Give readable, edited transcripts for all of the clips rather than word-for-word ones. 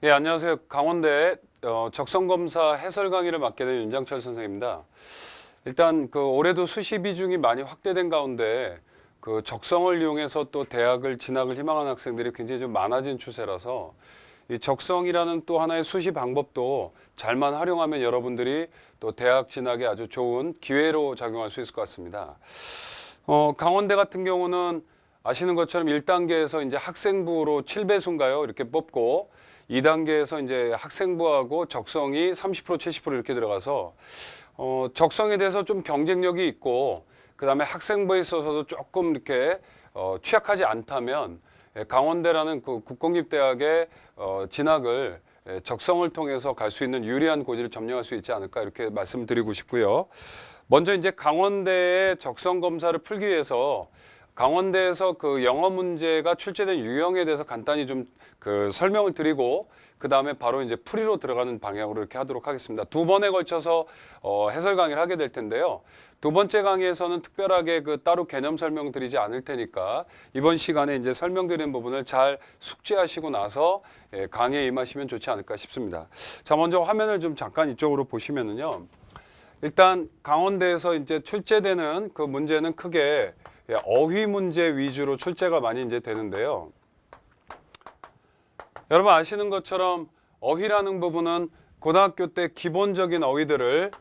예, 안녕하세요. 강원대 적성검사 해설 강의를 맡게 된 윤장철 선생입니다. 일단 올해도 수시 비중이 많이 확대된 가운데 적성을 이용해서 또 대학을 진학을 희망하는 학생들이 굉장히 좀 많아진 추세라서 이 적성이라는 또 하나의 수시 방법도 잘만 활용하면 여러분들이 또 대학 진학에 아주 좋은 기회로 작용할 수 있을 것 같습니다. 강원대 같은 경우는 아시는 것처럼 1단계에서 이제 학생부로 7배수인가요? 이렇게 뽑고 2단계에서 이제 학생부하고 적성이 30% 70% 이렇게 들어가서 적성에 대해서 좀 경쟁력이 있고 그다음에 학생부에 있어서도 조금 이렇게 취약하지 않다면 강원대라는 그 국공립대학의 진학을 적성을 통해서 갈 수 있는 유리한 고지를 점령할 수 있지 않을까 이렇게 말씀드리고 싶고요. 먼저 이제 강원대의 적성 검사를 풀기 위해서 강원대에서 그 영어 문제가 출제된 유형에 대해서 간단히 좀 설명을 드리고 그 다음에 바로 이제 풀이로 들어가는 방향으로 이렇게 하도록 하겠습니다. 두 번에 걸쳐서 해설 강의를 하게 될 텐데요. 두 번째 강의에서는 특별하게 따로 개념 설명 드리지 않을 테니까 이번 시간에 이제 설명드리는 부분을 잘 숙지하시고 나서 강의에 임하시면 좋지 않을까 싶습니다. 자, 먼저 화면을 좀 잠깐 이쪽으로 보시면은요. 일단 강원대에서 이제 출제되는 그 문제는 크게 어휘 문제 위주로 출제가 많이 이제 되는데요. 여러분 아시는 것처럼 어휘라는 부분은 고등학교 때 기본적인 어휘들을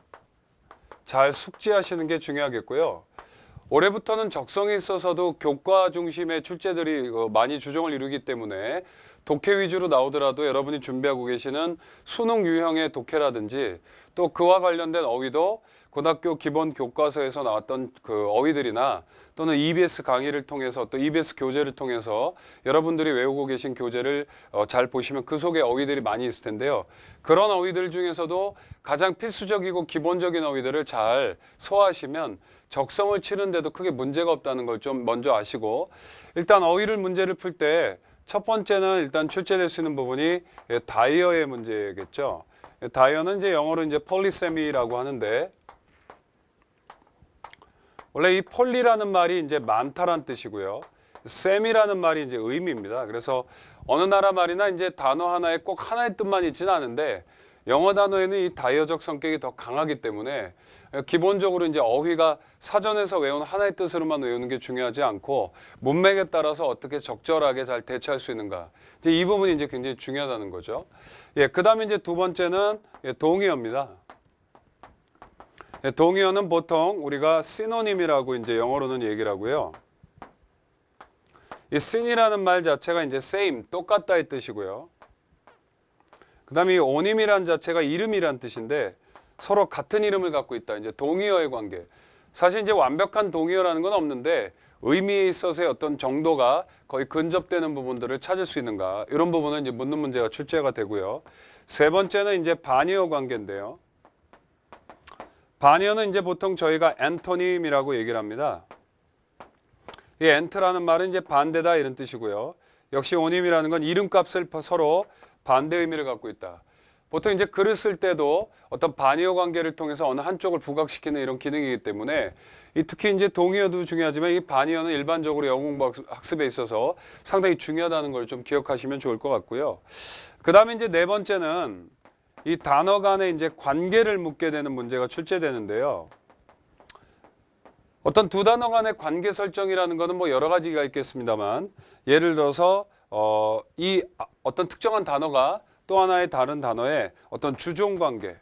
잘 숙지하시는 게 중요하겠고요. 올해부터는 적성에 있어서도 교과 중심의 출제들이 많이 주종을 이루기 때문에 독해 위주로 나오더라도 여러분이 준비하고 계시는 수능 유형의 독해라든지 또 그와 관련된 어휘도 고등학교 기본 교과서에서 나왔던 그 어휘들이나 또는 EBS 강의를 통해서 또 EBS 교재를 통해서 여러분들이 외우고 계신 교재를 잘 보시면 그 속에 어휘들이 많이 있을 텐데요. 그런 어휘들 중에서도 가장 필수적이고 기본적인 어휘들을 잘 소화하시면 적성을 치는데도 크게 문제가 없다는 걸 좀 먼저 아시고 일단 어휘를 문제를 풀 때 첫 번째는 일단 출제될 수 있는 부분이 다이어의 문제겠죠. 다이어는 이제 영어로 이제 폴리세미라고 하는데 원래 이 폴리라는 말이 이제 많다란 뜻이고요. 셈이라는 말이 이제 의미입니다. 그래서 어느 나라 말이나 이제 단어 하나에 꼭 하나의 뜻만 있지는 않은데 영어 단어에는 이 다이어적 성격이 더 강하기 때문에 기본적으로 이제 어휘가 사전에서 외운 하나의 뜻으로만 외우는 게 중요하지 않고 문맥에 따라서 어떻게 적절하게 잘 대처할 수 있는가. 이제 이 부분이 이제 굉장히 중요하다는 거죠. 예, 그다음에 이제 두 번째는 동의어입니다. 동의어는 보통 우리가 시노님이라고 이제 영어로는 얘기를 하고요. 이 syn이라는 말 자체가 이제 same, 똑같다의 뜻이고요. 그 다음에 이 오님이란 자체가 이름이란 뜻인데 서로 같은 이름을 갖고 있다. 이제 동의어의 관계. 사실 이제 완벽한 동의어라는 건 없는데 의미에 있어서의 어떤 정도가 거의 근접되는 부분들을 찾을 수 있는가. 이런 부분은 이제 묻는 문제가 출제가 되고요. 세 번째는 이제 반의어 관계인데요. 반의어는 이제 보통 저희가 엔토님이라고 얘기를 합니다. 이 엔트라는 말은 이제 반대다 이런 뜻이고요. 역시 오님이라는 건 이름값을 서로 반대 의미를 갖고 있다. 보통 이제 글을 쓸 때도 어떤 반의어 관계를 통해서 어느 한쪽을 부각시키는 이런 기능이기 때문에 특히 이제 동의어도 중요하지만 이 반의어는 일반적으로 영어 공부 학습에 있어서 상당히 중요하다는 걸 좀 기억하시면 좋을 것 같고요. 그 다음에 이제 네 번째는 이 단어 간의 이제 관계를 묻게 되는 문제가 출제되는데요. 어떤 두 단어 간의 관계 설정이라는 것은 뭐 여러 가지가 있겠습니다만 예를 들어서 이 어떤 특정한 단어가 또 하나의 다른 단어의 어떤 주종 관계.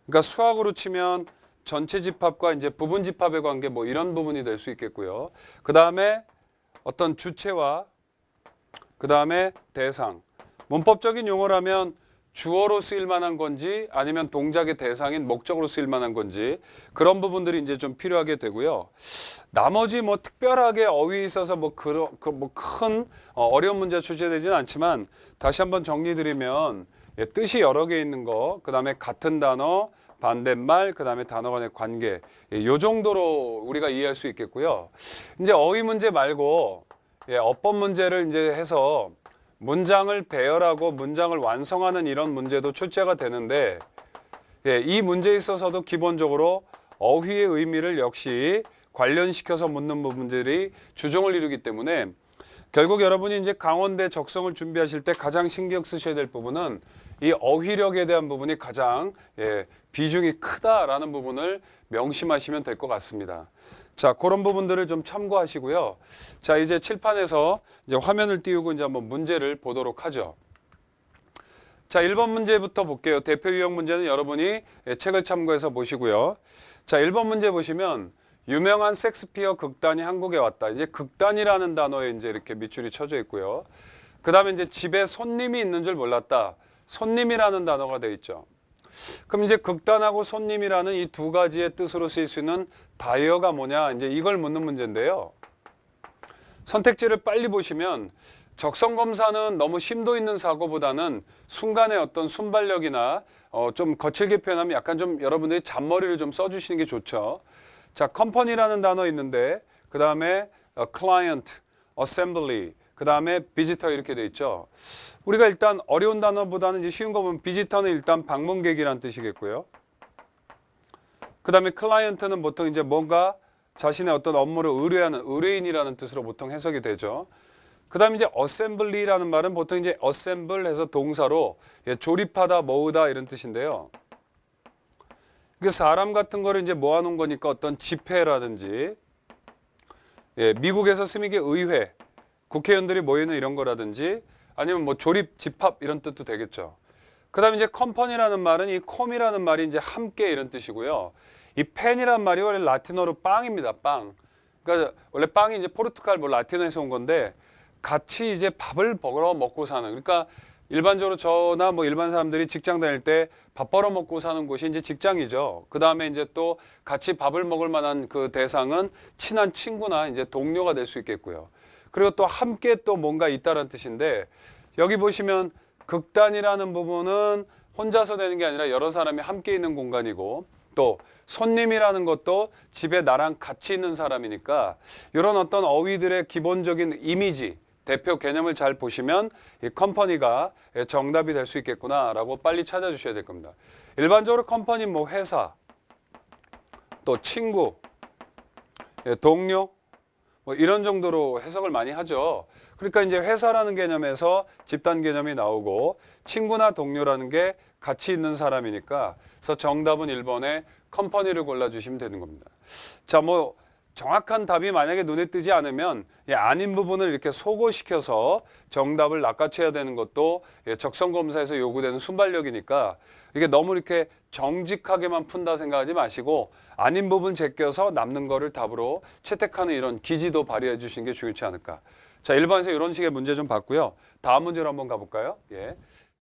그러니까 수학으로 치면 전체 집합과 이제 부분 집합의 관계 뭐 이런 부분이 될 수 있겠고요. 그 다음에 어떤 주체와 그 다음에 대상. 문법적인 용어라면 주어로 쓰일 만한 건지 아니면 동작의 대상인 목적으로 쓰일 만한 건지 그런 부분들이 이제 좀 필요하게 되고요. 나머지 뭐 특별하게 어휘에 있어서 큰 어려운 문제가 출제되지는 않지만 다시 한번 정리드리면 뜻이 여러 개 있는 거, 그 다음에 같은 단어, 반대말, 그 다음에 단어 간의 관계 이 정도로 우리가 이해할 수 있겠고요. 이제 어휘 문제 말고 어법 문제를 이제 해서 문장을 배열하고 문장을 완성하는 이런 문제도 출제가 되는데 이 문제에 있어서도 기본적으로 어휘의 의미를 역시 관련시켜서 묻는 부분들이 주종을 이루기 때문에 결국 여러분이 이제 강원대 적성을 준비하실 때 가장 신경 쓰셔야 될 부분은 이 어휘력에 대한 부분이 가장 비중이 크다라는 부분을 명심하시면 될 것 같습니다. 자, 그런 부분들을 좀 참고하시고요. 자, 이제 칠판에서 이제 화면을 띄우고 이제 한번 문제를 보도록 하죠. 자, 1번 문제부터 볼게요. 대표 유형 문제는 여러분이 책을 참고해서 보시고요. 자, 1번 문제 보시면 유명한 셰익스피어 극단이 한국에 왔다. 이제 극단이라는 단어에 이제 이렇게 밑줄이 쳐져 있고요. 그 다음에 이제 집에 손님이 있는 줄 몰랐다. 손님이라는 단어가 되어 있죠. 그럼 이제 극단하고 손님이라는 이 두 가지의 뜻으로 쓰일 수 있는 다이어가 뭐냐, 이제 이걸 묻는 문제인데요. 선택지를 빨리 보시면 적성 검사는 너무 심도 있는 사고보다는 순간의 어떤 순발력이나 좀 거칠게 표현하면 약간 좀 여러분들이 잔머리를 좀 써주시는 게 좋죠. 자, 컴퍼니라는 단어 있는데 그 다음에 client, assembly, 그 다음에 visitor 이렇게 돼 있죠. 우리가 일단 어려운 단어보다는 이제 쉬운 거 보면 visitor는 일단 방문객이란 뜻이겠고요. 그 다음에 client는 보통 이제 뭔가 자신의 어떤 업무를 의뢰하는 의뢰인이라는 뜻으로 보통 해석이 되죠. 그 다음에 이제 assembly라는 말은 보통 이제 assemble 해서 동사로 조립하다, 모으다 이런 뜻인데요. 사람 같은 거를 이제 모아놓은 거니까 어떤 집회라든지, 미국에서 쓰는 게 의회, 국회의원들이 모이는 이런 거라든지, 아니면 뭐 조립, 집합 이런 뜻도 되겠죠. 그 다음에 이제 컴퍼니라는 말은 이 콤이라는 말이 이제 함께 이런 뜻이고요. 이 펜이란 말이 원래 라틴어로 빵입니다. 빵. 그러니까 원래 빵이 이제 포르투갈 뭐 라틴어에서 온 건데 같이 이제 밥을 벌어 먹고 사는. 그러니까 일반적으로 저나 뭐 일반 사람들이 직장 다닐 때 밥 벌어 먹고 사는 곳이 이제 직장이죠. 그 다음에 이제 또 같이 밥을 먹을 만한 그 대상은 친한 친구나 이제 동료가 될 수 있겠고요. 그리고 또 함께 또 뭔가 있다는 뜻인데 여기 보시면 극단이라는 부분은 혼자서 되는 게 아니라 여러 사람이 함께 있는 공간이고 또 손님이라는 것도 집에 나랑 같이 있는 사람이니까 이런 어떤 어휘들의 기본적인 이미지, 대표 개념을 잘 보시면 이 컴퍼니가 정답이 될 수 있겠구나라고 빨리 찾아주셔야 될 겁니다. 일반적으로 컴퍼니 뭐 회사, 또 친구, 동료 뭐 이런 정도로 해석을 많이 하죠. 그러니까 이제 회사라는 개념에서 집단 개념이 나오고 친구나 동료라는 게 같이 있는 사람이니까 그래서 정답은 1번에 컴퍼니를 골라주시면 되는 겁니다. 자, 뭐 정확한 답이 만약에 눈에 뜨지 않으면 아닌 부분을 이렇게 소거시켜서 정답을 낚아채야 되는 것도 적성검사에서 요구되는 순발력이니까 이게 너무 이렇게 정직하게만 푼다 생각하지 마시고 아닌 부분 제껴서 남는 거를 답으로 채택하는 이런 기지도 발휘해 주시는 게 중요치 않을까. 자, 1번에서 이런 식의 문제 좀 봤고요. 다음 문제로 한번 가볼까요? 예.